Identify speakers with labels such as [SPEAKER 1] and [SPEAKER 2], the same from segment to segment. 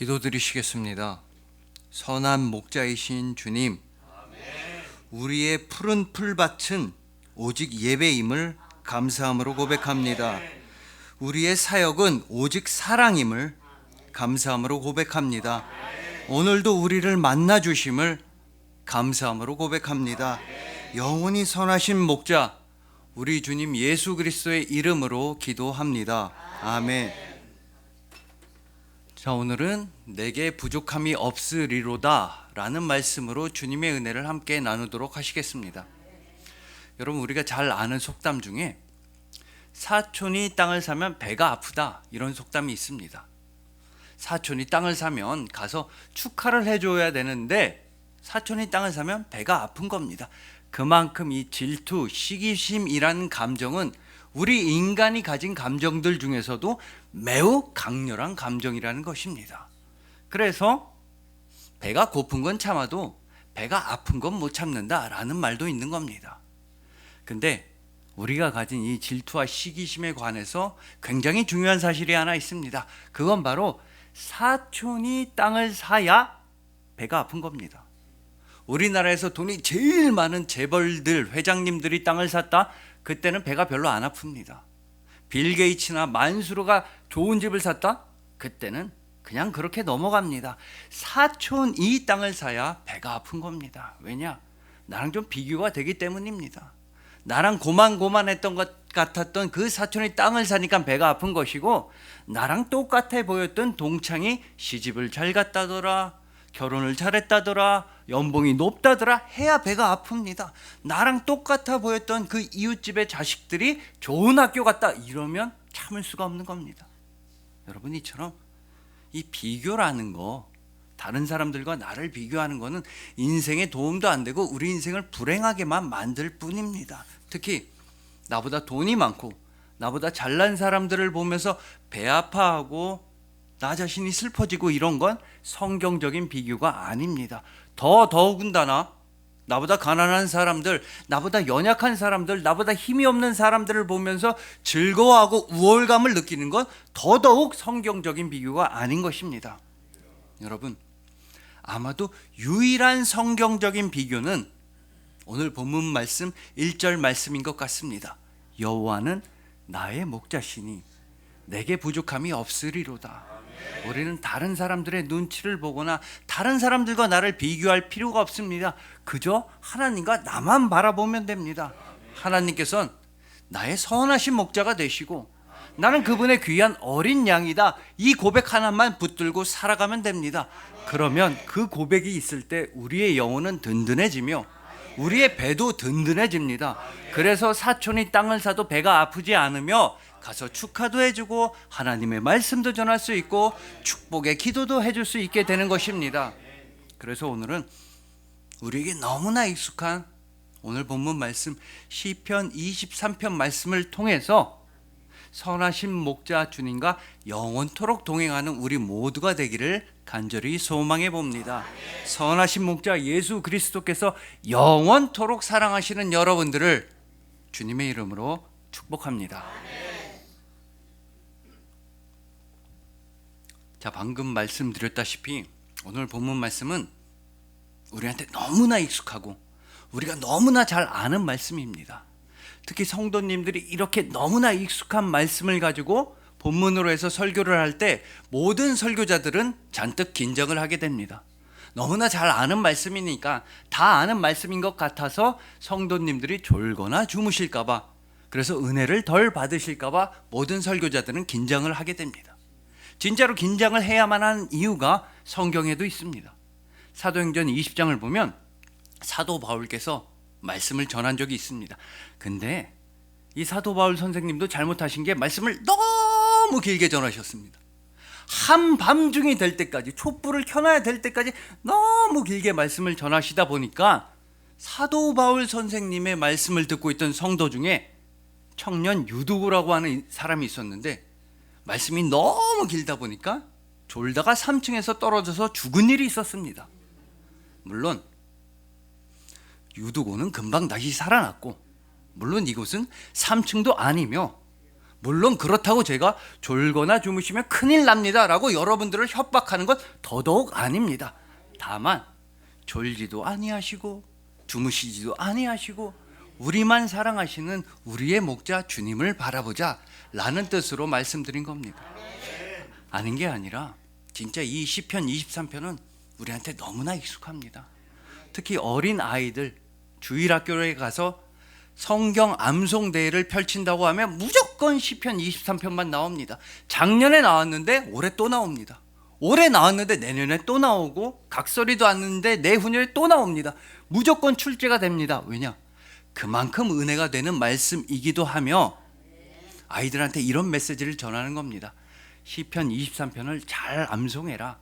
[SPEAKER 1] 기도드리시겠습니다. 선한 목자이신 주님, 우리의 푸른 풀밭은 오직 예배임을 감사함으로 고백합니다. 우리의 사역은 오직 사랑임을 감사함으로 고백합니다. 오늘도 우리를 만나주심을 감사함으로 고백합니다. 영원히 선하신 목자, 우리 주님 예수 그리스도의 이름으로 기도합니다. 아멘. 자, 오늘은 내게 부족함이 없으리로다 라는 말씀으로 주님의 은혜를 함께 나누도록 하시겠습니다. 여러분, 우리가 잘 아는 속담 중에 사촌이 땅을 사면 배가 아프다, 이런 속담이 있습니다. 사촌이 땅을 사면 가서 축하를 해줘야 되는데 사촌이 땅을 사면 배가 아픈 겁니다. 그만큼 이 질투, 시기심이라는 감정은 우리 인간이 가진 감정들 중에서도 매우 강렬한 감정이라는 것입니다. 그래서 배가 고픈 건 참아도 배가 아픈 건 못 참는다라는 말도 있는 겁니다. 근데 우리가 가진 이 질투와 시기심에 관해서 굉장히 중요한 사실이 하나 있습니다. 그건 바로 사촌이 땅을 사야 배가 아픈 겁니다. 우리나라에서 돈이 제일 많은 재벌들, 회장님들이 땅을 샀다? 그때는 배가 별로 안 아픕니다. 빌 게이츠나 만수르가 좋은 집을 샀다? 그때는 그냥 그렇게 넘어갑니다. 사촌이 땅을 사야 배가 아픈 겁니다. 왜냐? 나랑 좀 비교가 되기 때문입니다. 나랑 고만고만했던 것 같았던 그 사촌이 땅을 사니까 배가 아픈 것이고, 나랑 똑같아 보였던 동창이 시집을 잘 갔다더라, 결혼을 잘했다더라, 연봉이 높다더라 해야 배가 아픕니다. 나랑 똑같아 보였던 그 이웃집의 자식들이 좋은 학교 갔다, 이러면 참을 수가 없는 겁니다. 여러분, 이처럼 이 비교라는 거, 다른 사람들과 나를 비교하는 거는 인생에 도움도 안 되고 우리 인생을 불행하게만 만들 뿐입니다. 특히 나보다 돈이 많고 나보다 잘난 사람들을 보면서 배 아파하고 나 자신이 슬퍼지고 이런 건 성경적인 비교가 아닙니다. 더더군다나 나보다 가난한 사람들, 나보다 연약한 사람들, 나보다 힘이 없는 사람들을 보면서 즐거워하고 우월감을 느끼는 건 더더욱 성경적인 비교가 아닌 것입니다. 여러분, 아마도 유일한 성경적인 비교는 오늘 본문 말씀 1절 말씀인 것 같습니다. 여호와는 나의 목자시니 내게 부족함이 없으리로다. 우리는 다른 사람들의 눈치를 보거나 다른 사람들과 나를 비교할 필요가 없습니다. 그저 하나님과 나만 바라보면 됩니다. 하나님께서는 나의 선하신 목자가 되시고 나는 그분의 귀한 어린 양이다, 이 고백 하나만 붙들고 살아가면 됩니다. 그러면 그 고백이 있을 때 우리의 영혼은 든든해지며 우리의 배도 든든해집니다. 그래서 사촌이 땅을 사도 배가 아프지 않으며 가서 축하도 해주고 하나님의 말씀도 전할 수 있고 축복의 기도도 해줄 수 있게 되는 것입니다. 그래서 오늘은 우리에게 너무나 익숙한 오늘 본문 말씀 시편 23편 말씀을 통해서 선하신 목자 주님과 영원토록 동행하는 우리 모두가 되기를 간절히 소망해 봅니다. 선하신 목자 예수 그리스도께서 영원토록 사랑하시는 여러분들을 주님의 이름으로 축복합니다. 자, 방금 말씀드렸다시피 오늘 본문 말씀은 우리한테 너무나 익숙하고 우리가 너무나 잘 아는 말씀입니다. 특히 성도님들이 이렇게 너무나 익숙한 말씀을 가지고 본문으로 해서 설교를 할 때 모든 설교자들은 잔뜩 긴장을 하게 됩니다. 너무나 잘 아는 말씀이니까, 다 아는 말씀인 것 같아서 성도님들이 졸거나 주무실까 봐, 그래서 은혜를 덜 받으실까 봐 모든 설교자들은 긴장을 하게 됩니다. 진짜로 긴장을 해야만 하는 이유가 성경에도 있습니다. 사도행전 20장을 보면 사도 바울께서 말씀을 전한 적이 있습니다. 근데 이 사도 바울 선생님도 잘못하신 게 말씀을 너무 길게 전하셨습니다. 한밤중이 될 때까지, 촛불을 켜놔야 될 때까지 너무 길게 말씀을 전하시다 보니까 사도 바울 선생님의 말씀을 듣고 있던 성도 중에 청년 유두고라고 하는 사람이 있었는데, 말씀이 너무 길다 보니까 졸다가 3층에서 떨어져서 죽은 일이 있었습니다. 물론 유두고는 금방 다시 살아났고, 물론 이곳은 3층도 아니며 물론 그렇다고 제가 졸거나 주무시면 큰일 납니다 라고 여러분들을 협박하는 건 더더욱 아닙니다. 다만 졸지도 아니하시고 주무시지도 아니하시고 우리만 사랑하시는 우리의 목자 주님을 바라보자 라는 뜻으로 말씀드린 겁니다. 아닌 게 아니라 진짜 이 시편 23편은 우리한테 너무나 익숙합니다. 특히 어린 아이들 주일학교에 가서 성경 암송 대회를 펼친다고 하면 무조건 시편 23편만 나옵니다. 작년에 나왔는데 올해 또 나옵니다. 올해 나왔는데 내년에 또 나오고 각설이도 왔는데 내후년에 또 나옵니다. 무조건 출제가 됩니다. 왜냐? 그만큼 은혜가 되는 말씀이기도 하며 아이들한테 이런 메시지를 전하는 겁니다. 시편 23편을 잘 암송해라.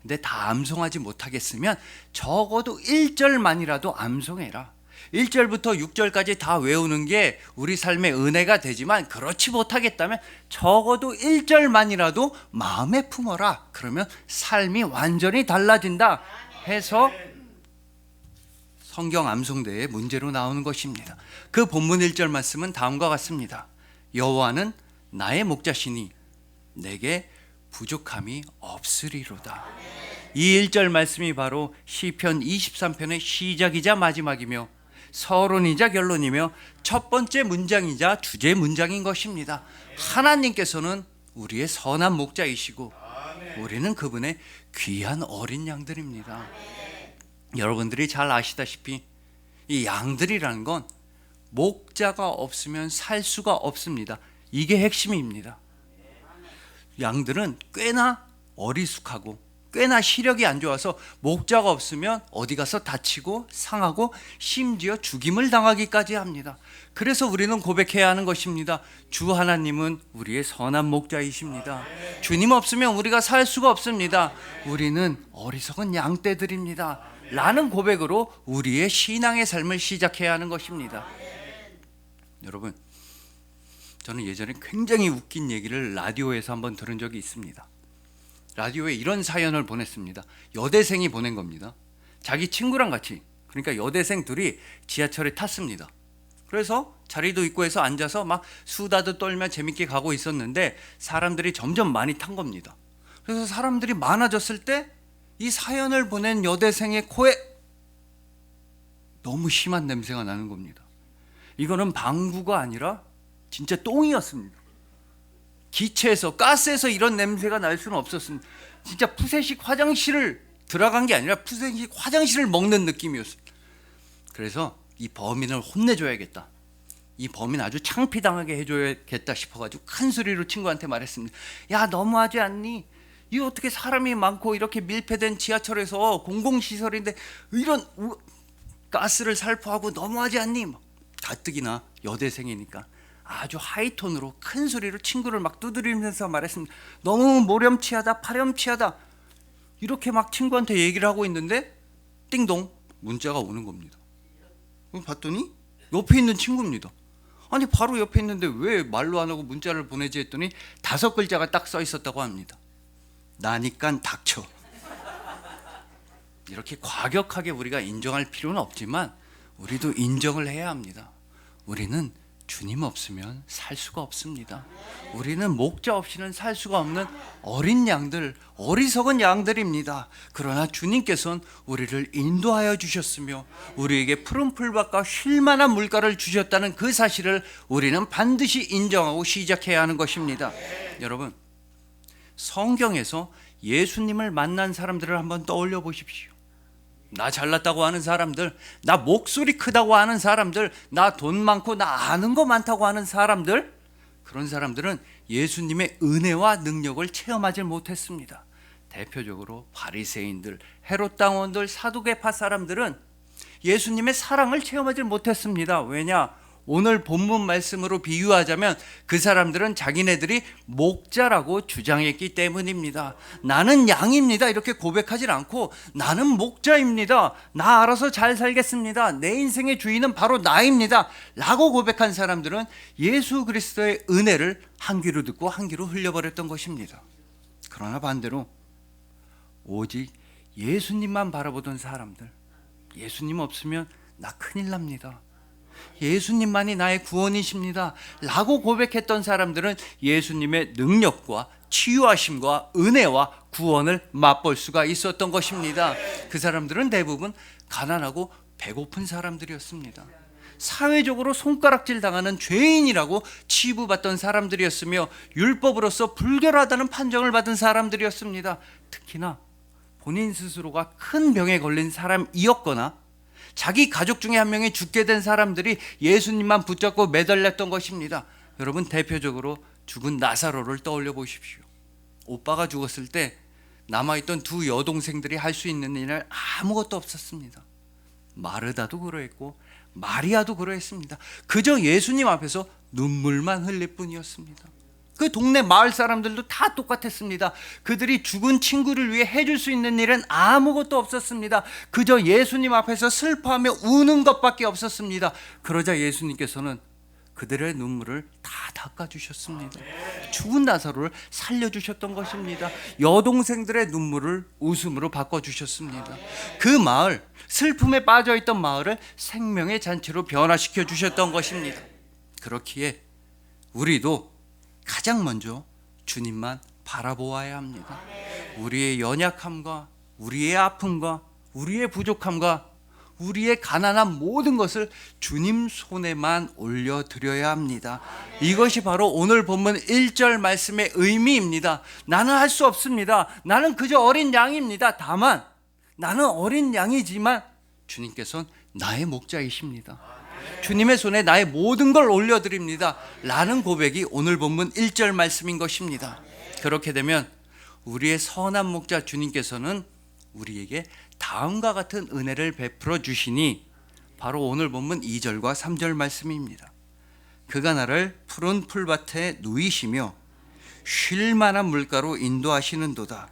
[SPEAKER 1] 근데 다 암송하지 못하겠으면 적어도 1절만이라도 암송해라. 1절부터 6절까지 다 외우는 게 우리 삶의 은혜가 되지만 그렇지 못하겠다면 적어도 1절만이라도 마음에 품어라. 그러면 삶이 완전히 달라진다 해서 성경 암송대의 문제로 나오는 것입니다. 그 본문 1절 말씀은 다음과 같습니다. 여호와는 나의 목자시니 내게 부족함이 없으리로다. 이 1절 말씀이 바로 시편 23편의 시작이자 마지막이며 서론이자 결론이며 첫 번째 문장이자 주제 문장인 것입니다. 하나님께서는 우리의 선한 목자이시고 우리는 그분의 귀한 어린 양들입니다. 여러분들이 잘 아시다시피 이 양들이라는 건 목자가 없으면 살 수가 없습니다. 이게 핵심입니다. 양들은 꽤나 어리숙하고 꽤나 시력이 안 좋아서 목자가 없으면 어디 가서 다치고 상하고 심지어 죽임을 당하기까지 합니다. 그래서 우리는 고백해야 하는 것입니다. 주 하나님은 우리의 선한 목자이십니다. 주님 없으면 우리가 살 수가 없습니다. 우리는 어리석은 양떼들입니다 라는 고백으로 우리의 신앙의 삶을 시작해야 하는 것입니다. 여러분, 저는 예전에 굉장히 웃긴 얘기를 라디오에서 한번 들은 적이 있습니다. 라디오에 이런 사연을 보냈습니다. 여대생이 보낸 겁니다. 자기 친구랑 같이, 그러니까 여대생 둘이 지하철에 탔습니다. 그래서 자리도 있고 해서 앉아서 막 수다도 떨며 재밌게 가고 있었는데 사람들이 점점 많이 탄 겁니다. 그래서 사람들이 많아졌을 때 이 사연을 보낸 여대생의 코에 너무 심한 냄새가 나는 겁니다. 이거는 방구가 아니라 진짜 똥이었습니다. 기체에서, 가스에서 이런 냄새가 날 수는 없었습니다. 진짜 푸세식 화장실을 들어간 게 아니라 푸세식 화장실을 먹는 느낌이었습니다. 그래서 이 범인을 혼내줘야겠다, 이 범인 아주 창피당하게 해줘야겠다 싶어가지고 큰 소리로 친구한테 말했습니다. 야, 너무하지 않니? 이 어떻게 사람이 많고 이렇게 밀폐된 지하철에서 공공시설인데 이런 가스를 살포하고 너무하지 않니? 가뜩이나 여대생이니까 아주 하이톤으로 큰 소리로 친구를 막 두드리면서 말했습니다. 너무 모렴치하다, 파렴치하다, 이렇게 막 친구한테 얘기를 하고 있는데 띵동 문자가 오는 겁니다. 봤더니 옆에 있는 친구입니다. 아니, 바로 옆에 있는데 왜 말로 안 하고 문자를 보내지 했더니 5글자가 딱 써 있었다고 합니다. 나니깐 닥쳐. 이렇게 과격하게 우리가 인정할 필요는 없지만 우리도 인정을 해야 합니다. 우리는 주님 없으면 살 수가 없습니다. 우리는 목자 없이는 살 수가 없는 어린 양들, 어리석은 양들입니다. 그러나 주님께서는 우리를 인도하여 주셨으며 우리에게 푸른 풀밭과 쉴 만한 물가를 주셨다는 그 사실을 우리는 반드시 인정하고 시작해야 하는 것입니다. 여러분, 성경에서 예수님을 만난 사람들을 한번 떠올려 보십시오. 나 잘났다고 하는 사람들, 나 목소리 크다고 하는 사람들, 나 돈 많고 나 아는 거 많다고 하는 사람들, 그런 사람들은 예수님의 은혜와 능력을 체험하지 못했습니다. 대표적으로 바리새인들, 헤롯 당원들, 사두개파 사람들은 예수님의 사랑을 체험하지 못했습니다. 왜냐? 오늘 본문 말씀으로 비유하자면 그 사람들은 자기네들이 목자라고 주장했기 때문입니다. 나는 양입니다 이렇게 고백하지 않고 나는 목자입니다, 나 알아서 잘 살겠습니다, 내 인생의 주인은 바로 나입니다 라고 고백한 사람들은 예수 그리스도의 은혜를 한 귀로 듣고 한 귀로 흘려버렸던 것입니다. 그러나 반대로 오직 예수님만 바라보던 사람들, 예수님 없으면 나 큰일 납니다, 예수님만이 나의 구원이십니다 라고 고백했던 사람들은 예수님의 능력과 치유하심과 은혜와 구원을 맛볼 수가 있었던 것입니다. 그 사람들은 대부분 가난하고 배고픈 사람들이었습니다. 사회적으로 손가락질 당하는 죄인이라고 치부받던 사람들이었으며 율법으로서 불결하다는 판정을 받은 사람들이었습니다. 특히나 본인 스스로가 큰 병에 걸린 사람이었거나 자기 가족 중에 한 명이 죽게 된 사람들이 예수님만 붙잡고 매달렸던 것입니다. 여러분, 대표적으로 죽은 나사로를 떠올려 보십시오. 오빠가 죽었을 때 남아있던 두 여동생들이 할 수 있는 일은 아무것도 없었습니다. 마르다도 그러했고 마리아도 그러했습니다. 그저 예수님 앞에서 눈물만 흘릴 뿐이었습니다. 그 동네 마을 사람들도 다 똑같았습니다. 그들이 죽은 친구를 위해 해줄 수 있는 일은 아무것도 없었습니다. 그저 예수님 앞에서 슬퍼하며 우는 것밖에 없었습니다. 그러자 예수님께서는 그들의 눈물을 다 닦아주셨습니다. 죽은 나사로를 살려주셨던 것입니다. 여동생들의 눈물을 웃음으로 바꿔주셨습니다. 그 마을, 슬픔에 빠져있던 마을을 생명의 잔치로 변화시켜 주셨던 것입니다. 그렇기에 우리도 가장 먼저 주님만 바라보아야 합니다. 우리의 연약함과 우리의 아픔과 우리의 부족함과 우리의 가난한 모든 것을 주님 손에만 올려드려야 합니다. 이것이 바로 오늘 본문 1절 말씀의 의미입니다. 나는 할 수 없습니다. 나는 그저 어린 양입니다. 다만 나는 어린 양이지만 주님께서는 나의 목자이십니다. 주님의 손에 나의 모든 걸 올려드립니다 라는 고백이 오늘 본문 1절 말씀인 것입니다. 그렇게 되면 우리의 선한 목자 주님께서는 우리에게 다음과 같은 은혜를 베풀어 주시니 바로 오늘 본문 2절과 3절 말씀입니다. 그가 나를 푸른 풀밭에 누이시며 쉴 만한 물가로 인도하시는도다.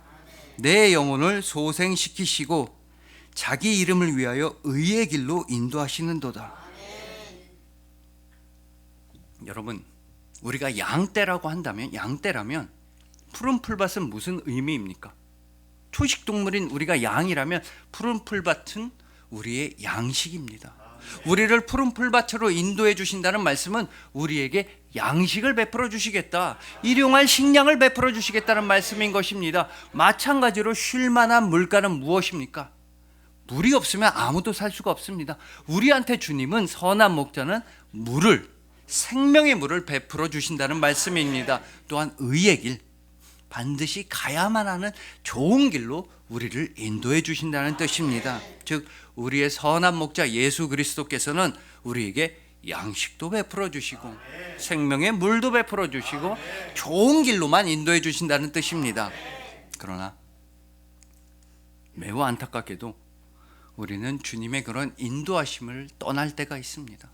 [SPEAKER 1] 내 영혼을 소생시키시고 자기 이름을 위하여 의의 길로 인도하시는도다. 여러분, 우리가 양떼라고 한다면, 양떼라면 푸른 풀밭은 무슨 의미입니까? 초식동물인 우리가 양이라면 푸른 풀밭은 우리의 양식입니다. 우리를 푸른 풀밭으로 인도해 주신다는 말씀은 우리에게 양식을 베풀어 주시겠다, 일용할 식량을 베풀어 주시겠다는 말씀인 것입니다. 마찬가지로 쉴 만한 물가는 무엇입니까? 물이 없으면 아무도 살 수가 없습니다. 우리한테 주님은, 선한 목자는 물을, 생명의 물을 베풀어 주신다는 말씀입니다. 또한 의의 길, 반드시 가야만 하는 좋은 길로 우리를 인도해 주신다는 뜻입니다. 즉 우리의 선한 목자 예수 그리스도께서는 우리에게 양식도 베풀어 주시고 생명의 물도 베풀어 주시고 좋은 길로만 인도해 주신다는 뜻입니다. 그러나 매우 안타깝게도 우리는 주님의 그런 인도하심을 떠날 때가 있습니다.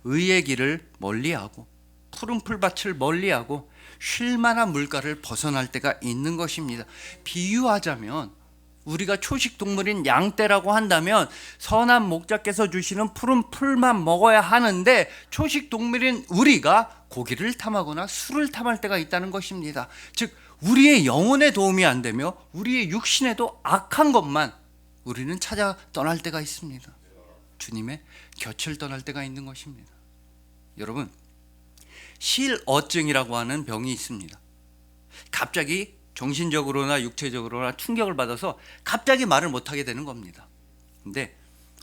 [SPEAKER 1] 의의 길을 멀리하고 푸른 풀밭을 멀리하고 쉴 만한 물가를 벗어날 때가 있는 것입니다. 비유하자면 우리가 초식 동물인 양떼라고 한다면 선한 목자께서 주시는 푸른 풀만 먹어야 하는데 초식 동물인 우리가 고기를 탐하거나 술을 탐할 때가 있다는 것입니다. 즉 우리의 영혼에 도움이 안 되며 우리의 육신에도 악한 것만 우리는 찾아 떠날 때가 있습니다. 주님의 곁을 떠날 때가 있는 것입니다. 여러분, 실어증이라고 하는 병이 있습니다. 갑자기 정신적으로나 육체적으로나 충격을 받아서 갑자기 말을 못하게 되는 겁니다. 근데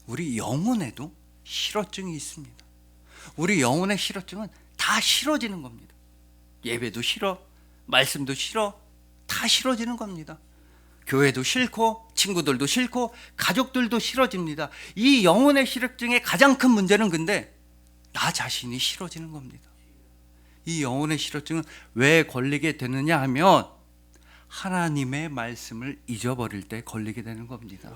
[SPEAKER 1] 우리 영혼에도 실어증이 있습니다. 우리 영혼의 실어증은 다 싫어지는 겁니다. 예배도 싫어, 말씀도 싫어, 다 싫어지는 겁니다. 교회도 싫고 친구들도 싫고 가족들도 싫어집니다. 이 영혼의 실어증의 가장 큰 문제는 근데 나 자신이 싫어지는 겁니다. 이 영혼의 실어증은 왜 걸리게 되느냐 하면 하나님의 말씀을 잊어버릴 때 걸리게 되는 겁니다.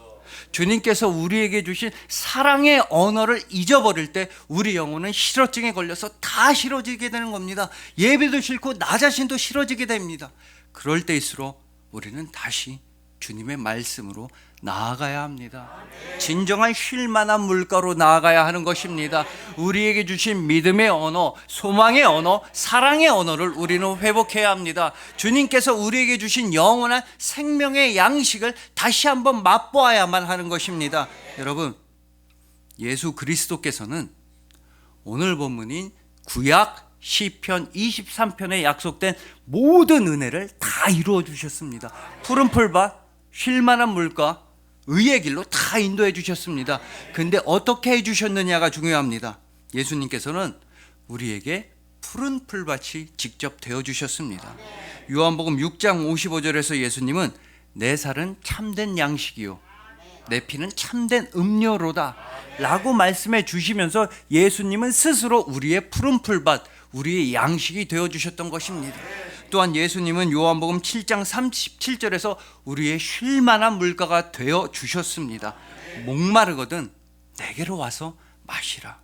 [SPEAKER 1] 주님께서 우리에게 주신 사랑의 언어를 잊어버릴 때 우리 영혼은 실어증에 걸려서 다 싫어지게 되는 겁니다. 예배도 싫고 나 자신도 싫어지게 됩니다. 그럴 때일수록 우리는 다시 주님의 말씀으로 나아가야 합니다. 진정한 쉴만한 물가로 나아가야 하는 것입니다. 우리에게 주신 믿음의 언어, 소망의 언어, 사랑의 언어를 우리는 회복해야 합니다. 주님께서 우리에게 주신 영원한 생명의 양식을 다시 한번 맛보아야만 하는 것입니다. 여러분, 예수 그리스도께서는 오늘 본문인 구약 시편 23편에 약속된 모든 은혜를 다 이루어 주셨습니다. 푸른 풀밭, 쉴만한 물가, 의의 길로 다 인도해 주셨습니다. 근데 어떻게 해 주셨느냐가 중요합니다. 예수님께서는 우리에게 푸른 풀밭이 직접 되어 주셨습니다. 요한복음 6장 55절에서 예수님은 내 살은 참된 양식이요 내 피는 참된 음료로다 라고 말씀해 주시면서 예수님은 스스로 우리의 푸른 풀밭, 우리의 양식이 되어 주셨던 것입니다. 또한 예수님은 요한복음 7장 37절에서 우리의 쉴만한 물가가 되어 주셨습니다. 목마르거든 내게로 와서 마시라.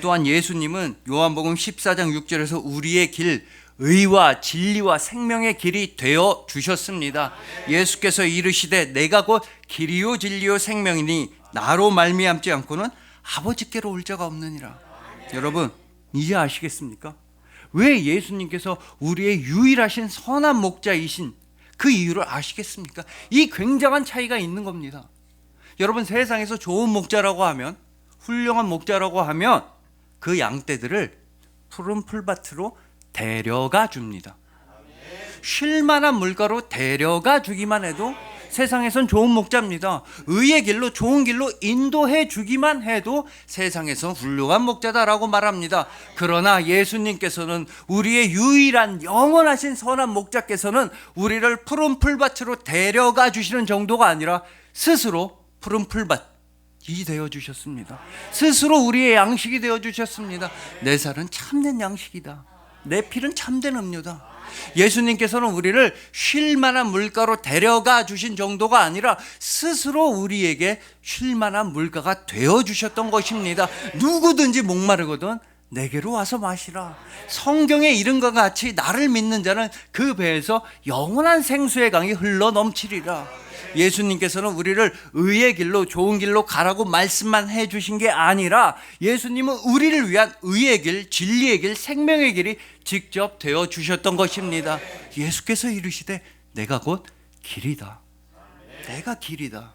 [SPEAKER 1] 또한 예수님은 요한복음 14장 6절에서 우리의 길, 의와 진리와 생명의 길이 되어 주셨습니다. 예수께서 이르시되 내가 곧 길이요 진리요 생명이니 나로 말미암지 않고는 아버지께로 올 자가 없느니라. 여러분 이제 아시겠습니까? 왜 예수님께서 우리의 유일하신 선한 목자이신 그 이유를 아시겠습니까? 이 굉장한 차이가 있는 겁니다. 여러분 세상에서 좋은 목자라고 하면, 훌륭한 목자라고 하면 그 양떼들을 푸른 풀밭으로 데려가 줍니다. 쉴만한 물가로 데려가 주기만 해도 세상에선 좋은 목자입니다. 의의 길로, 좋은 길로 인도해 주기만 해도 세상에서 훌륭한 목자다라고 말합니다. 그러나 예수님께서는, 우리의 유일한 영원하신 선한 목자께서는 우리를 푸른 풀밭으로 데려가 주시는 정도가 아니라 스스로 푸른 풀밭이 되어 주셨습니다. 스스로 우리의 양식이 되어 주셨습니다. 내 살은 참된 양식이다. 내 피는 참된 음료다. 예수님께서는 우리를 쉴만한 물가로 데려가 주신 정도가 아니라 스스로 우리에게 쉴만한 물가가 되어 주셨던 것입니다. 누구든지 목마르거든 내게로 와서 마시라. 성경에 이른 것 같이 나를 믿는 자는 그 배에서 영원한 생수의 강이 흘러 넘치리라. 예수님께서는 우리를 의의 길로, 좋은 길로 가라고 말씀만 해주신 게 아니라 예수님은 우리를 위한 의의 길, 진리의 길, 생명의 길이 직접 되어 주셨던 것입니다. 예수께서 이르시되 내가 곧 길이다. 내가 길이다.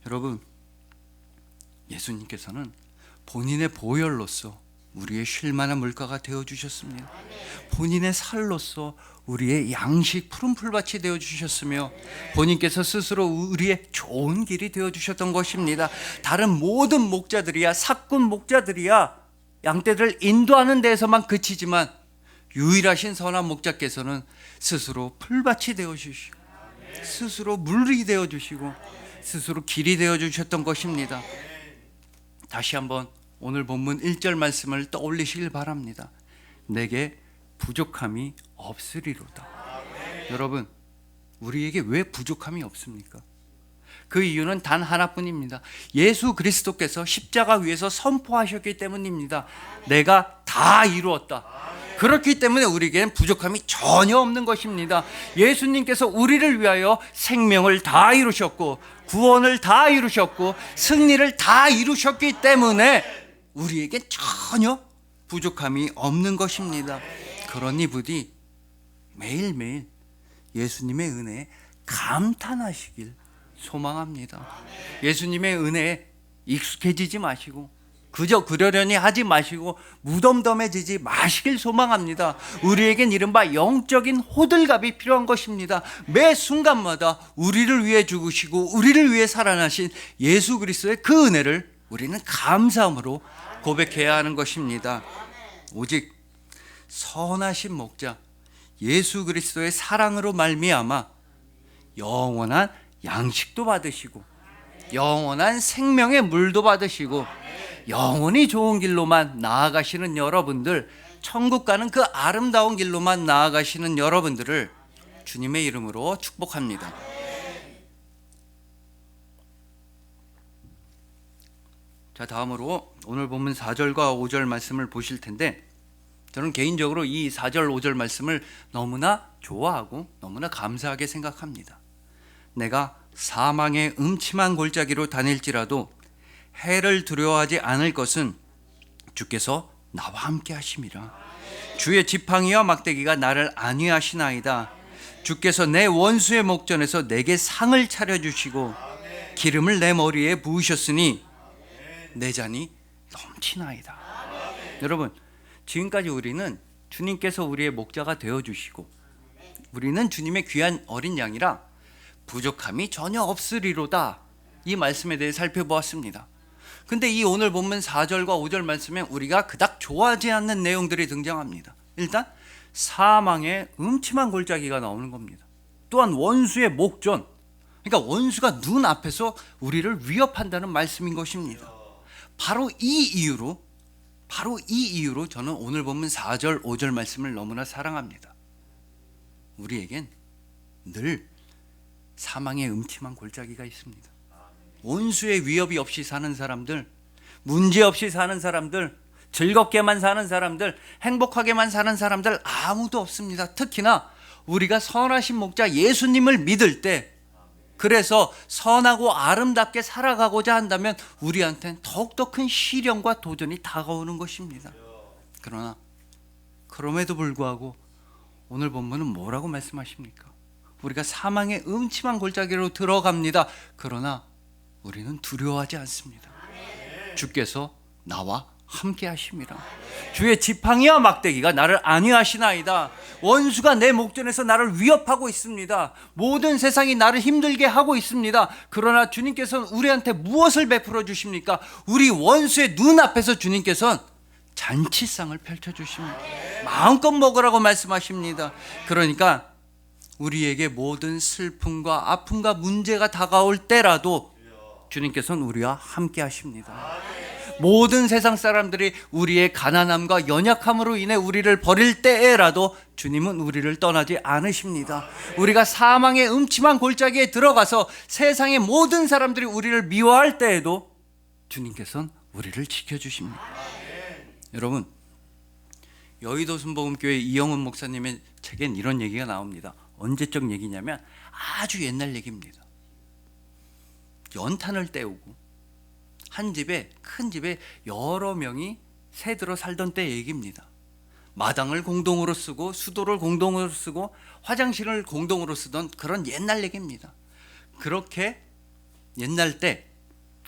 [SPEAKER 1] 여러분, 예수님께서는 본인의 보혈로서 우리의 쉴만한 물가가 되어 주셨습니다. 본인의 살로서 우리의 양식, 푸른 풀밭이 되어 주셨으며 본인께서 스스로 우리의 좋은 길이 되어 주셨던 것입니다. 다른 모든 목자들이야, 사꾼 목자들이야 양떼들을 인도하는 데에서만 그치지만 유일하신 선한 목자께서는 스스로 풀밭이 되어 주시고 스스로 물이 되어 주시고 스스로 길이 되어 주셨던 것입니다. 다시 한번 오늘 본문 1절 말씀을 떠올리시길 바랍니다. 내게 부족함이 없으리로다. 여러분, 우리에게 왜 부족함이 없습니까? 그 이유는 단 하나뿐입니다. 예수 그리스도께서 십자가 위에서 선포하셨기 때문입니다. 내가 다 이루었다. 그렇기 때문에 우리에게는 부족함이 전혀 없는 것입니다. 예수님께서 우리를 위하여 생명을 다 이루셨고 구원을 다 이루셨고 승리를 다 이루셨기 때문에 우리에게 전혀 부족함이 없는 것입니다. 그러니 부디 매일매일 예수님의 은혜에 감탄하시길 소망합니다. 예수님의 은혜에 익숙해지지 마시고 그저 그러려니 하지 마시고 무덤덤해지지 마시길 소망합니다. 우리에겐 이른바 영적인 호들갑이 필요한 것입니다. 매 순간마다 우리를 위해 죽으시고 우리를 위해 살아나신 예수 그리스도의 그 은혜를 우리는 감사함으로 고백해야 하는 것입니다. 오직 선하신 목자 예수 그리스도의 사랑으로 말미암아 영원한 양식도 받으시고 영원한 생명의 물도 받으시고 영원히 좋은 길로만 나아가시는 여러분들, 천국 가는 그 아름다운 길로만 나아가시는 여러분들을 주님의 이름으로 축복합니다. 자, 다음으로 오늘 본문 4절과 5절 말씀을 보실 텐데, 저는 개인적으로 이 4절 5절 말씀을 너무나 좋아하고 너무나 감사하게 생각합니다. 내가 사망의 음침한 골짜기로 다닐지라도 해를 두려워하지 않을 것은 주께서 나와 함께 하심이라. 주의 지팡이와 막대기가 나를 안위하시나이다. 주께서 내 원수의 목전에서 내게 상을 차려주시고 기름을 내 머리에 부으셨으니 내 잔이 넘치나이다. 여러분, 지금까지 우리는 주님께서 우리의 목자가 되어주시고 우리는 주님의 귀한 어린 양이라 부족함이 전혀 없으리로다, 이 말씀에 대해 살펴보았습니다. 근데 이 오늘 본문 4절과 5절 말씀에 우리가 그닥 좋아하지 않는 내용들이 등장합니다. 일단 사망의 음침한 골짜기가 나오는 겁니다. 또한 원수의 목전, 그러니까 원수가 눈앞에서 우리를 위협한다는 말씀인 것입니다. 바로 이 이유로 저는 오늘 본문 4절 5절 말씀을 너무나 사랑합니다. 우리에겐 늘 사망의 음침한 골짜기가 있습니다. 원수의 위협이 없이 사는 사람들, 문제 없이 사는 사람들, 즐겁게만 사는 사람들, 행복하게만 사는 사람들 아무도 없습니다. 특히나 우리가 선하신 목자 예수님을 믿을 때, 그래서 선하고 아름답게 살아가고자 한다면 우리한테는 더욱더 큰 시련과 도전이 다가오는 것입니다. 그러나 그럼에도 불구하고 오늘 본문은 뭐라고 말씀하십니까? 우리가 사망의 음침한 골짜기로 들어갑니다. 그러나 우리는 두려워하지 않습니다. 주께서 나와 함께 하심이라. 주의 지팡이와 막대기가 나를 안위하시나이다. 원수가 내 목전에서 나를 위협하고 있습니다. 모든 세상이 나를 힘들게 하고 있습니다. 그러나 주님께서는 우리한테 무엇을 베풀어 주십니까? 우리 원수의 눈앞에서 주님께서는 잔치상을 펼쳐주십니다. 마음껏 먹으라고 말씀하십니다. 그러니까 우리에게 모든 슬픔과 아픔과 문제가 다가올 때라도 주님께서는 우리와 함께 하십니다. 모든 세상 사람들이 우리의 가난함과 연약함으로 인해 우리를 버릴 때에라도 주님은 우리를 떠나지 않으십니다. 우리가 사망의 음침한 골짜기에 들어가서 세상의 모든 사람들이 우리를 미워할 때에도 주님께서는 우리를 지켜주십니다. 여러분, 여의도 순복음교회 이영훈 목사님의 책엔 이런 얘기가 나옵니다. 언제적 얘기냐면 아주 옛날 얘기입니다. 연탄을 때우고 한 집에, 큰 집에 여러 명이 새들어 살던 때 얘기입니다. 마당을 공동으로 쓰고 수도를 공동으로 쓰고 화장실을 공동으로 쓰던 그런 옛날 얘기입니다. 그렇게 옛날 때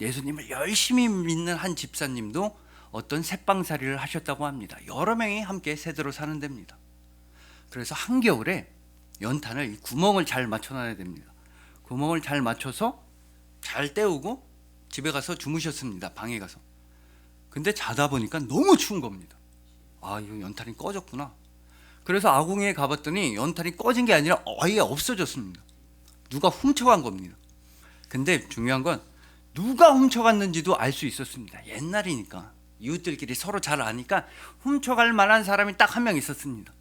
[SPEAKER 1] 예수님을 열심히 믿는 한 집사님도 어떤 새빵살이를 하셨다고 합니다. 여러 명이 함께 새들어 사는 데입니다. 그래서 한겨울에 연탄을 구멍을 잘 맞춰놔야 됩니다. 구멍을 잘 맞춰서 잘 때우고 집에 가서 주무셨습니다. 방에 가서. 근데 자다 보니까 너무 추운 겁니다. 아, 이거 연탄이 꺼졌구나. 그래서 아궁이에 가봤더니 연탄이 꺼진 게 아니라 아예 없어졌습니다. 누가 훔쳐간 겁니다. 근데 중요한 건 누가 훔쳐갔는지도 알 수 있었습니다. 옛날이니까 이웃들끼리 서로 잘 아니까 훔쳐갈 만한 사람이 딱 한 명 있었습니다.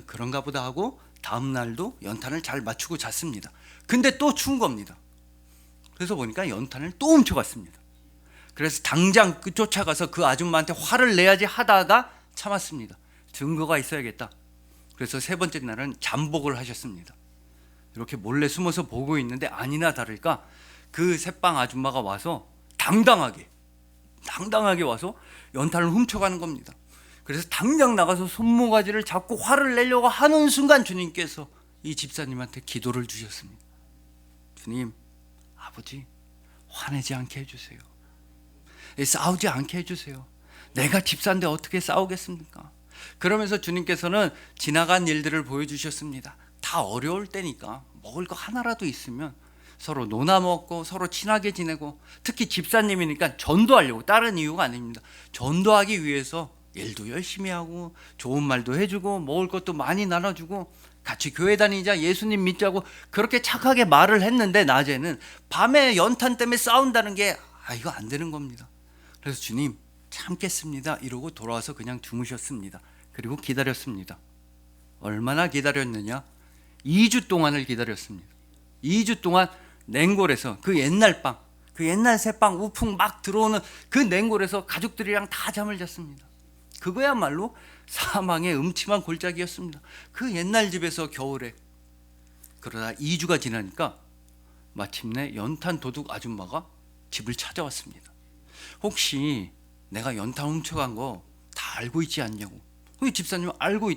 [SPEAKER 1] 그런가 보다 하고 다음 날도 연탄을 잘 맞추고 잤습니다. 근데 또 추운 겁니다. 그래서 보니까 연탄을 또 훔쳐갔습니다. 그래서 당장 쫓아가서 그 아줌마한테 화를 내야지 하다가 참았습니다. 증거가 있어야겠다. 그래서 세 번째 날은 잠복을 하셨습니다. 이렇게 몰래 숨어서 보고 있는데 아니나 다를까 그 새빵 아줌마가 와서 당당하게 와서 연탄을 훔쳐가는 겁니다. 그래서 당장 나가서 손모가지를 잡고 화를 내려고 하는 순간 주님께서 이 집사님한테 기도를 주셨습니다. 주님, 아버지, 화내지 않게 해주세요. 싸우지 않게 해주세요. 내가 집사인데 어떻게 싸우겠습니까? 그러면서 주님께서는 지나간 일들을 보여주셨습니다. 다 어려울 때니까 먹을 거 하나라도 있으면 서로 나눠 먹고 서로 친하게 지내고, 특히 집사님이니까 전도하려고, 다른 이유가 아닙니다. 전도하기 위해서 일도 열심히 하고 좋은 말도 해주고 먹을 것도 많이 나눠주고 같이 교회 다니자, 예수님 믿자고 그렇게 착하게 말을 했는데 낮에는 밤에 연탄 때문에 싸운다는 게 이거 안 되는 겁니다. 그래서 주님 참겠습니다 이러고 돌아와서 그냥 주무셨습니다. 그리고 기다렸습니다. 얼마나 기다렸느냐? 2주 동안을 기다렸습니다. 2주 동안 냉골에서 그 옛날 빵, 그 옛날 새빵 우풍 막 들어오는 그 냉골에서 가족들이랑 다 잠을 잤습니다. 그거야말로 사망의 음침한 골짜기였습니다. 그 옛날 집에서 겨울에. 그러다 2주가 지나니까 마침내 연탄 도둑 아줌마가 집을 찾아왔습니다. 혹시 내가 연탄 훔쳐간 거 다 알고 있지 않냐고. 집사님은 알고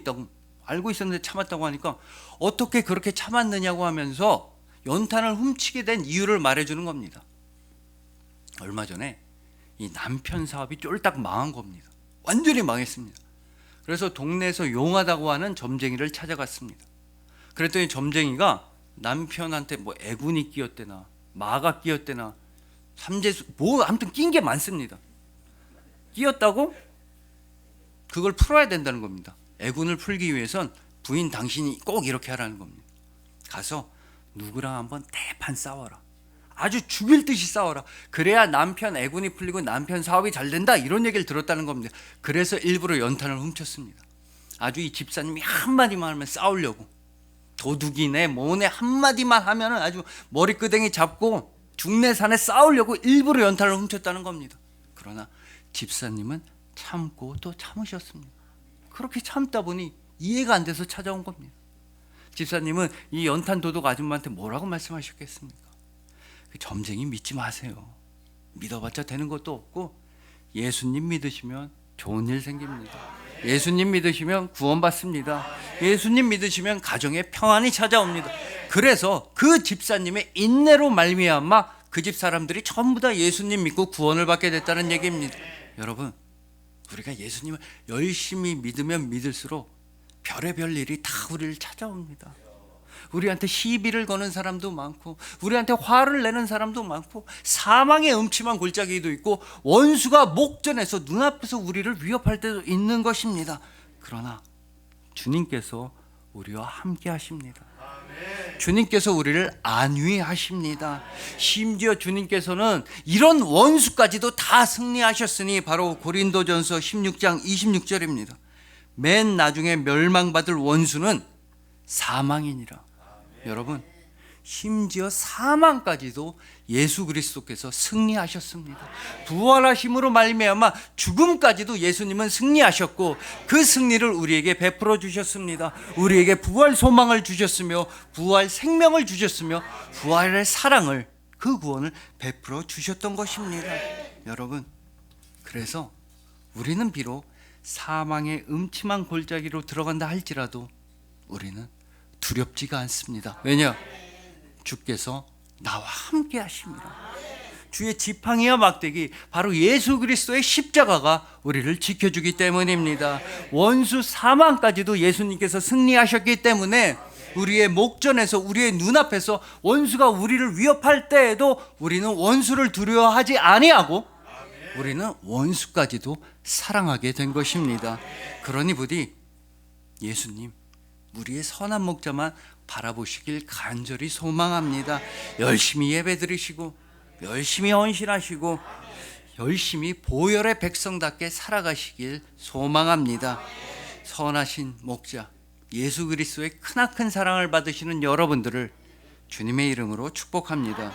[SPEAKER 1] 있었는데 참았다고 하니까 어떻게 그렇게 참았느냐고 하면서 연탄을 훔치게 된 이유를 말해주는 겁니다. 얼마 전에 이 남편 사업이 쫄딱 망한 겁니다. 완전히 망했습니다. 그래서 동네에서 용하다고 하는 점쟁이를 찾아갔습니다. 그랬더니 점쟁이가 남편한테 뭐 애군이 끼었대나 마가 끼었대나 삼재수 뭐 아무튼 낀 게 많습니다. 끼었다고? 그걸 풀어야 된다는 겁니다. 애군을 풀기 위해선 부인 당신이 꼭 이렇게 하라는 겁니다. 가서 누구랑 한번 대판 싸워라. 아주 죽일 듯이 싸워라. 그래야 남편 애군이 풀리고 남편 사업이 잘 된다. 이런 얘기를 들었다는 겁니다. 그래서 일부러 연탄을 훔쳤습니다. 아주 이 집사님이 한마디만 하면 싸우려고, 도둑이네 뭐네 한마디만 하면 아주 머리끄댕이 잡고 중내산에 싸우려고 일부러 연탄을 훔쳤다는 겁니다. 그러나 집사님은 참고 또 참으셨습니다. 그렇게 참다 보니 이해가 안 돼서 찾아온 겁니다. 집사님은 이 연탄 도둑 아줌마한테 뭐라고 말씀하셨겠습니까? 그 점쟁이 믿지 마세요. 믿어봤자 되는 것도 없고 예수님 믿으시면 좋은 일 생깁니다. 예수님 믿으시면 구원받습니다. 예수님 믿으시면 가정에 평안이 찾아옵니다. 그래서 그 집사님의 인내로 말미암아 그 집 사람들이 전부 다 예수님 믿고 구원을 받게 됐다는 얘기입니다. 여러분, 우리가 예수님을 열심히 믿으면 믿을수록 별의별 일이 다 우리를 찾아옵니다. 우리한테 시비를 거는 사람도 많고, 우리한테 화를 내는 사람도 많고, 사망의 음침한 골짜기도 있고, 원수가 목전에서 눈앞에서 우리를 위협할 때도 있는 것입니다. 그러나 주님께서 우리와 함께 하십니다. 주님께서 우리를 안위하십니다. 심지어 주님께서는 이런 원수까지도 다 승리하셨으니 바로 고린도전서 16장 26절입니다. 맨 나중에 멸망받을 원수는 사망이니라. 여러분, 심지어 사망까지도 예수 그리스도께서 승리하셨습니다. 부활하심으로 말미암아 죽음까지도 예수님은 승리하셨고 그 승리를 우리에게 베풀어 주셨습니다. 우리에게 부활 소망을 주셨으며 부활 생명을 주셨으며 부활의 사랑을, 그 구원을 베풀어 주셨던 것입니다. 여러분, 그래서 우리는 비록 사망의 음침한 골짜기로 들어간다 할지라도 우리는 두렵지가 않습니다. 왜냐? 주께서 나와 함께 하십니다. 주의 지팡이와 막대기, 바로 예수 그리스도의 십자가가 우리를 지켜주기 때문입니다. 원수 사망까지도 예수님께서 승리하셨기 때문에 우리의 목전에서, 우리의 눈앞에서 원수가 우리를 위협할 때에도 우리는 원수를 두려워하지 아니하고 우리는 원수까지도 사랑하게 된 것입니다. 그러니 부디 예수님, 우리의 선한 목자만 바라보시길 간절히 소망합니다. 열심히 예배드리시고 열심히 헌신하시고 열심히 보혈의 백성답게 살아가시길 소망합니다. 선하신 목자 예수 그리스도의 크나큰 사랑을 받으시는 여러분들을 주님의 이름으로 축복합니다.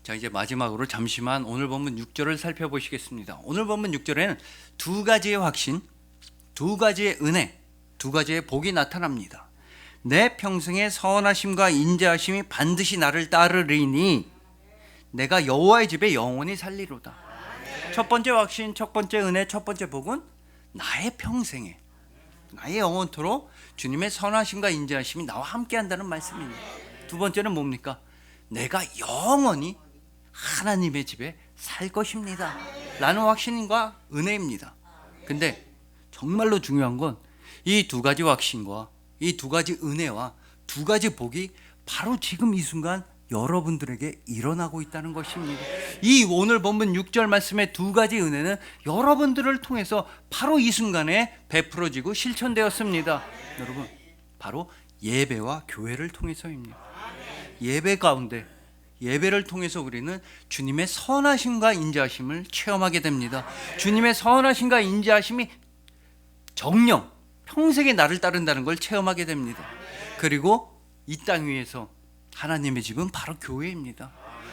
[SPEAKER 1] 자, 이제 마지막으로 잠시만 오늘 본문 6절을 살펴보시겠습니다. 오늘 본문 6절에는 두 가지의 확신, 두 가지의 은혜, 두 가지의 복이 나타납니다. 내 평생의 선하심과 인자하심이 반드시 나를 따르리니 내가 여호와의 집에 영원히 살리로다. 첫 번째 확신, 첫 번째 은혜, 첫 번째 복은 나의 평생에, 나의 영원토록 주님의 선하심과 인자하심이 나와 함께 한다는 말씀입니다. 두 번째는 뭡니까? 내가 영원히 하나님의 집에 살 것입니다 라는 확신과 은혜입니다. 근데 정말로 중요한 건 이 두 가지 확신과 이 두 가지 은혜와 두 가지 복이 바로 지금 이 순간 여러분들에게 일어나고 있다는 것입니다. 이 오늘 본문 6절 말씀의 두 가지 은혜는 여러분들을 통해서 바로 이 순간에 베풀어지고 실천되었습니다. 여러분, 바로 예배와 교회를 통해서입니다. 예배 가운데, 예배를 통해서 우리는 주님의 선하심과 인자하심을 체험하게 됩니다. 주님의 선하심과 인자하심이 정령 평생에 나를 따른다는 걸 체험하게 됩니다. 그리고 이 땅 위에서 하나님의 집은 바로 교회입니다.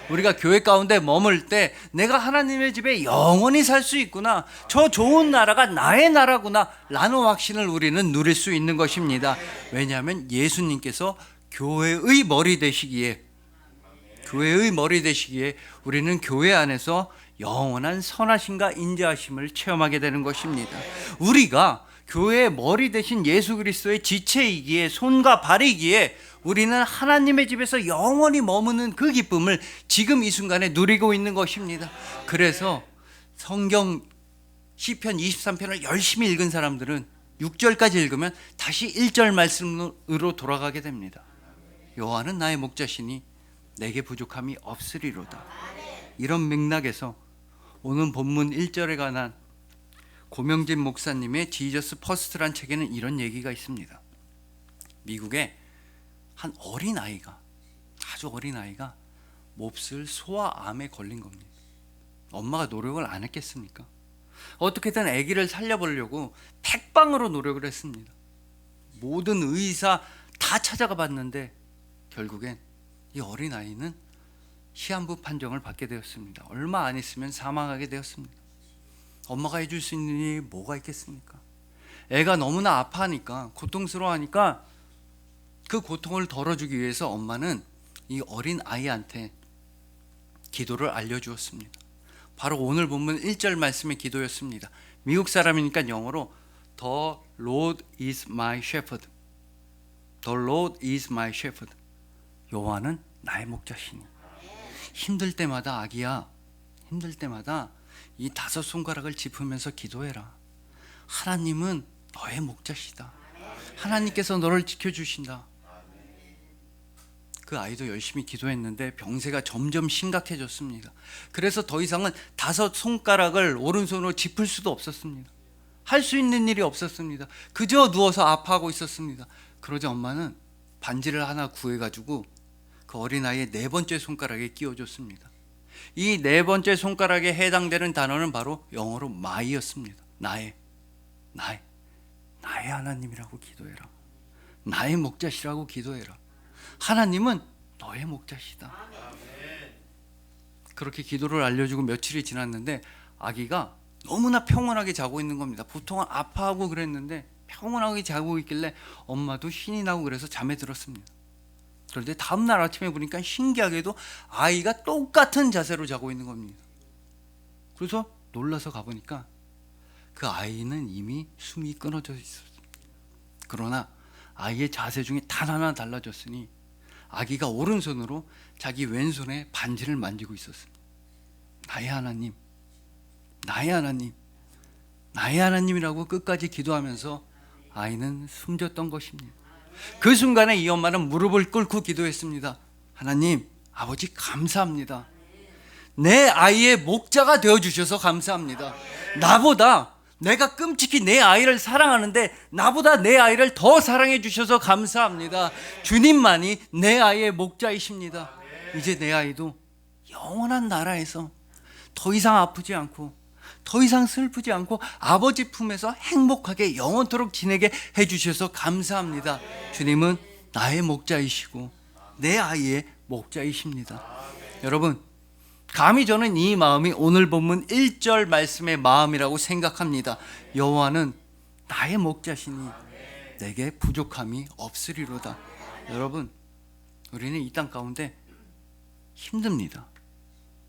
[SPEAKER 1] 우리가 교회 가운데 머물 때 내가 하나님의 집에 영원히 살 수 있구나, 저 좋은 나라가 나의 나라구나 라는 확신을 우리는 누릴 수 있는 것입니다. 왜냐하면 예수님께서 교회의 머리 되시기에 우리는 교회 안에서 영원한 선하심과 인자하심을 체험하게 되는 것입니다. 우리가 교회의 머리 대신 예수 그리스도의 지체이기에, 손과 발이기에 우리는 하나님의 집에서 영원히 머무는 그 기쁨을 지금 이 순간에 누리고 있는 것입니다. 그래서 성경 시편 23편을 열심히 읽은 사람들은 6절까지 읽으면 다시 1절 말씀으로 돌아가게 됩니다. 여호와는 나의 목자시니 내게 부족함이 없으리로다. 이런 맥락에서 오늘 본문 1절에 관한 고명진 목사님의 지저스 퍼스트란 책에는 이런 얘기가 있습니다. 미국에 한 어린아이가, 아주 어린아이가 몹쓸 소아암에 걸린 겁니다. 엄마가 노력을 안 했겠습니까? 어떻게든 아기를 살려보려고 팩방으로 노력을 했습니다. 모든 의사 다 찾아가 봤는데 결국엔 이 어린아이는 시한부 판정을 받게 되었습니다. 얼마 안 있으면 사망하게 되었습니다. 엄마가 해줄 수 있는 일이 뭐가 있겠습니까? 애가 너무나 아파하니까, 고통스러워하니까 그 고통을 덜어주기 위해서 엄마는 이 어린 아이한테 기도를 알려주었습니다. 바로 오늘 본문 1절 말씀의 기도였습니다. 미국 사람이니까 영어로 The Lord is my shepherd. The Lord is my shepherd. 여호와는 나의 목자시니. 힘들 때마다, 아기야, 힘들 때마다 이 5손가락을 짚으면서 기도해라. 하나님은 너의 목자시다. 하나님께서 너를 지켜주신다. 그 아이도 열심히 기도했는데 병세가 점점 심각해졌습니다. 그래서 더 이상은 5손가락을 오른손으로 짚을 수도 없었습니다. 할 수 있는 일이 없었습니다. 그저 누워서 아파하고 있었습니다. 그러자 엄마는 반지를 하나 구해가지고 그 어린아이의 4번째 손가락에 끼워줬습니다. 이 4번째 손가락에 해당되는 단어는 바로 영어로 my였습니다. 나의 하나님이라고 기도해라. 나의 목자시라고 기도해라. 하나님은 너의 목자시다. 그렇게 기도를 알려주고 며칠이 지났는데 아기가 너무나 평온하게 자고 있는 겁니다. 보통은 아파하고 그랬는데 평온하게 자고 있길래 엄마도 신이 나고 그래서 잠에 들었습니다. 그런데 다음날 아침에 보니까 신기하게도 아이가 똑같은 자세로 자고 있는 겁니다. 그래서 놀라서 가보니까 그 아이는 이미 숨이 끊어져 있었습니다. 그러나 아이의 자세 중에 단 하나 달라졌으니 아기가 오른손으로 자기 왼손에 반지를 만지고 있었습니다. 나의 하나님, 나의 하나님, 나의 하나님이라고 끝까지 기도하면서 아이는 숨졌던 것입니다. 그 순간에 이 엄마는 무릎을 꿇고 기도했습니다. 하나님, 아버지 감사합니다. 내 아이의 목자가 되어주셔서 감사합니다. 나보다, 내가 끔찍히 내 아이를 사랑하는데 나보다 내 아이를 더 사랑해 주셔서 감사합니다. 주님만이 내 아이의 목자이십니다. 이제 내 아이도 영원한 나라에서 더 이상 아프지 않고 더 이상 슬프지 않고 아버지 품에서 행복하게 영원토록 지내게 해주셔서 감사합니다. 주님은 나의 목자이시고 내 아이의 목자이십니다. 여러분, 감히 저는 이 마음이 오늘 본문 1절 말씀의 마음이라고 생각합니다. 여호와는 나의 목자시니 내게 부족함이 없으리로다. 여러분, 우리는 이 땅 가운데 힘듭니다.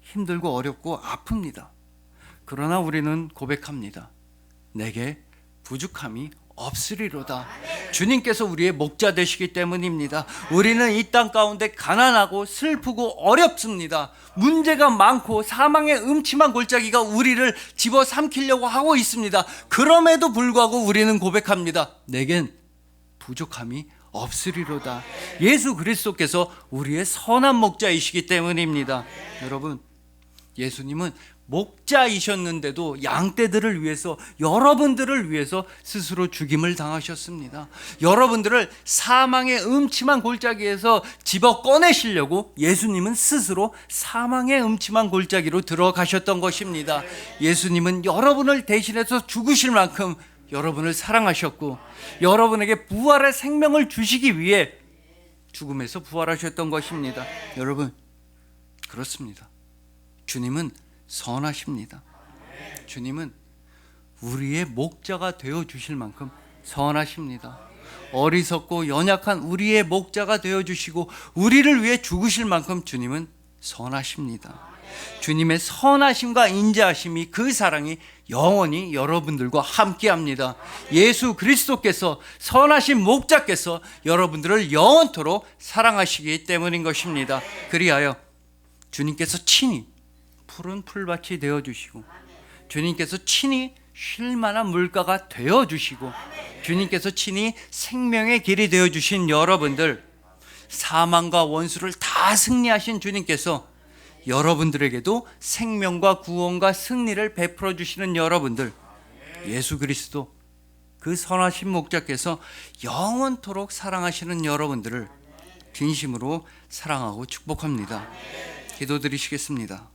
[SPEAKER 1] 힘들고 어렵고 아픕니다. 그러나 우리는 고백합니다. 내게 부족함이 없으리로다. 주님께서 우리의 목자 되시기 때문입니다. 우리는 이 땅 가운데 가난하고 슬프고 어렵습니다. 문제가 많고 사망의 음침한 골짜기가 우리를 집어삼키려고 하고 있습니다. 그럼에도 불구하고 우리는 고백합니다. 내겐 부족함이 없으리로다. 예수 그리스도께서 우리의 선한 목자이시기 때문입니다. 여러분, 예수님은 목자이셨는데도 양떼들을 위해서, 여러분들을 위해서 스스로 죽임을 당하셨습니다. 여러분들을 사망의 음침한 골짜기에서 집어 꺼내시려고 예수님은 스스로 사망의 음침한 골짜기로 들어가셨던 것입니다. 예수님은 여러분을 대신해서 죽으실 만큼 여러분을 사랑하셨고 여러분에게 부활의 생명을 주시기 위해 죽음에서 부활하셨던 것입니다. 여러분, 그렇습니다. 주님은 선하십니다. 주님은 우리의 목자가 되어 주실 만큼 선하십니다. 어리석고 연약한 우리의 목자가 되어 주시고 우리를 위해 죽으실 만큼 주님은 선하십니다. 주님의 선하심과 인자하심이, 그 사랑이 영원히 여러분들과 함께합니다. 예수 그리스도께서, 선하신 목자께서 여러분들을 영원토록 사랑하시기 때문인 것입니다. 그리하여 주님께서 친히 푸른 풀밭이 되어주시고, 주님께서 친히 쉴 만한 물가가 되어주시고, 주님께서 친히 생명의 길이 되어주신 여러분들, 사망과 원수를 다 승리하신 주님께서 여러분들에게도 생명과 구원과 승리를 베풀어 주시는 여러분들, 예수 그리스도 그 선하신 목자께서 영원토록 사랑하시는 여러분들을 진심으로 사랑하고 축복합니다. 기도드리시겠습니다.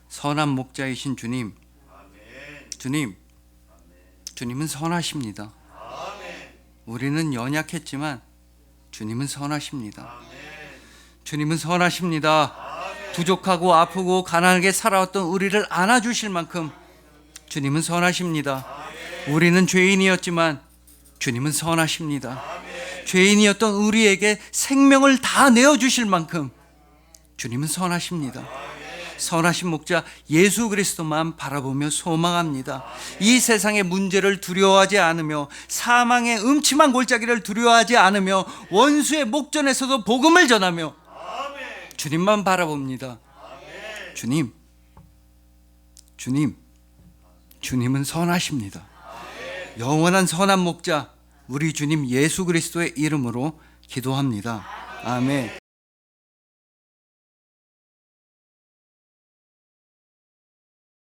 [SPEAKER 1] 선한 목자이신 주님, 주님은 선하십니다. 우리는 연약했지만 주님은 선하십니다. 주님은 선하십니다. 부족하고 아프고 가난하게 살아왔던 우리를 안아주실 만큼 주님은 선하십니다. 우리는 죄인이었지만 주님은 선하십니다. 죄인이었던 우리에게 생명을 다 내어주실 만큼 주님은 선하십니다. 선하신 목자 예수 그리스도만 바라보며 소망합니다. 이 세상의 문제를 두려워하지 않으며, 사망의 음침한 골짜기를 두려워하지 않으며, 원수의 목전에서도 복음을 전하며 주님만 바라봅니다. 주님은 선하십니다. 영원한 선한 목자 우리 주님 예수 그리스도의 이름으로 기도합니다. 아멘.